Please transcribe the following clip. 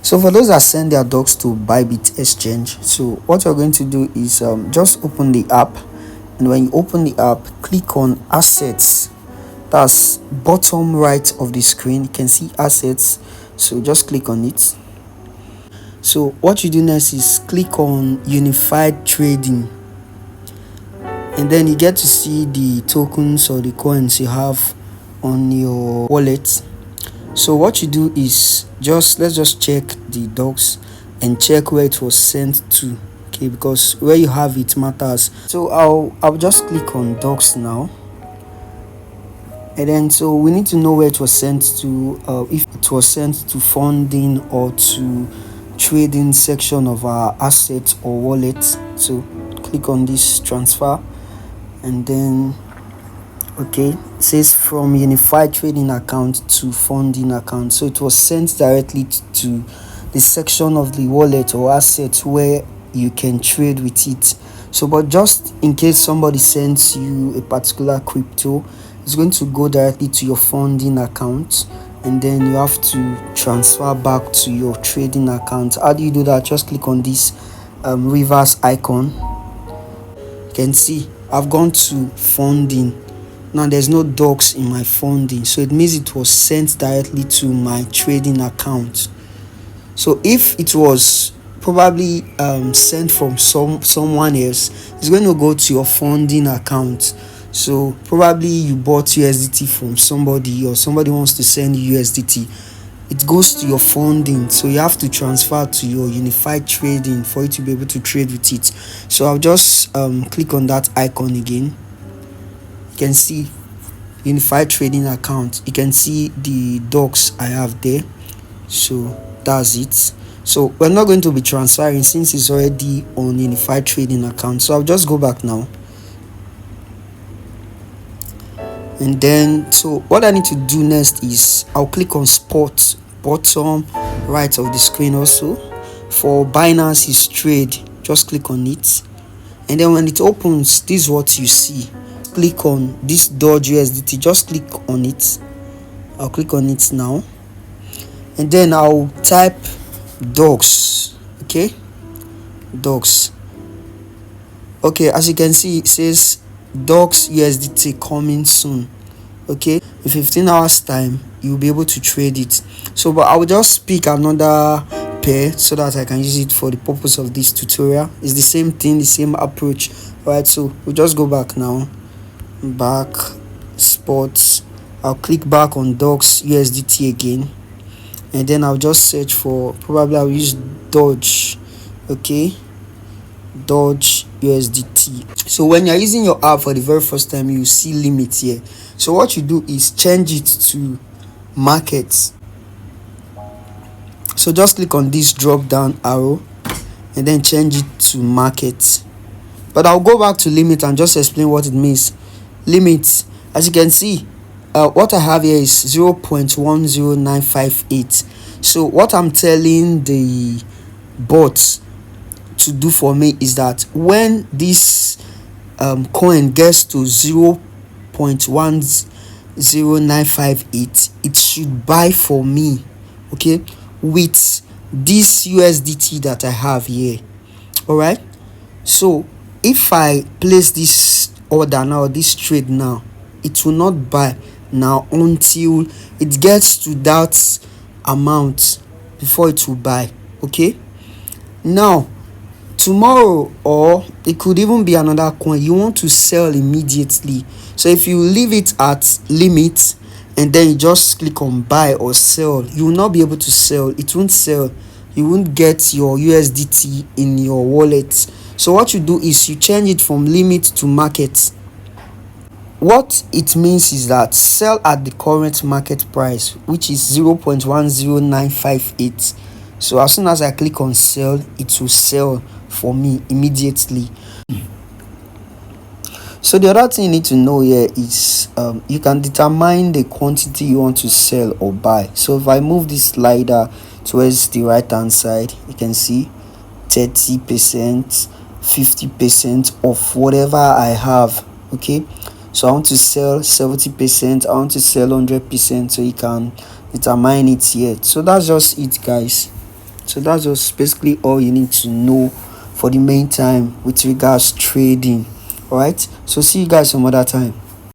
So for those that send their docs to Bybit Exchange, so what you're going to do is just open the app, and when you open the app, click on assets. That's bottom right of the screen. You can see assets, so just click on it. So what you do next is click on unified trading, and then you get to see the tokens or the coins you have on your wallet. So what you do is let's just check the docs and check where it was sent to, okay, because where you have it matters. So I'll just click on docs now, and then so we need to know where it was sent to, if it was sent to funding or to trading section of our asset or wallet. So click on this transfer, and then okay, it says from unified trading account to funding account. So it was sent directly to the section of the wallet or asset where you can trade with it. So but just in case somebody sends you a particular crypto, it's going to go directly to your funding account, and then you have to transfer back to your trading account. How do you do that? Just click on this reverse icon. You can see I've gone to funding. Now there's no docs in my funding, so it means it was sent directly to my trading account. So if it was probably sent from someone else, it's going to go to your funding account. So probably you bought USDT from somebody, or somebody wants to send you USDT, it goes to your funding, so you have to transfer to your unified trading for you to be able to trade with it. So I'll just click on that icon again. You can see unified trading account. You can see the docs I have there. So that's it. So we're not going to be transferring since it's already on unified trading account. So I'll just go back now, and then so what I need to do next is I'll click on spot, bottom right of the screen. Also for Binance is trade, just click on it, and then when it opens, this is what you see. Click on this Doge USDT, just click on it. I'll click on it now, and then I'll type docs. Okay, docs. Okay, as you can see, it says docs USDT coming soon. Okay, in 15 hours time you'll be able to trade it. So but I will just pick another pair so that I can use it for the purpose of this tutorial. It's the same thing, the same approach. All right, so we'll just go back now, back, spots. I'll click back on docs USDT again, and then I'll just search for, probably I'll use Doge. Okay, Doge USDT. So when you're using your app for the very first time, you see limit here. So what you do is change it to markets. So just click on this drop down arrow and then change it to markets. But I'll go back to limit and just explain what it means. Limit, as you can see, what I have here is 0.10958. So what I'm telling the bot to do for me is that when this coin gets to 0.10958, it should buy for me, okay, with this USDT that I have here. All right, so if I place this order now, this trade now, it will not buy now until it gets to that amount before it will buy. Okay, now tomorrow, or it could even be another coin, you want to sell immediately. So if you leave it at limit and then you just click on buy or sell, you will not be able to sell. It won't sell. You won't get your USDT in your wallet. So what you do is you change it from limit to market. What it means is that sell at the current market price, which is 0.10958. So as soon as I click on sell, it will sell for me immediately. So the other thing you need to know here is you can determine the quantity you want to sell or buy. So if I move this slider towards the right hand side, you can see 30%, 50% of whatever I have. Okay, so I want to sell 70%, I want to sell 100%, so you can determine it here. So that's just it, guys. So that's just basically all you need to know for the main time with regards trading. All right, so see you guys some other time.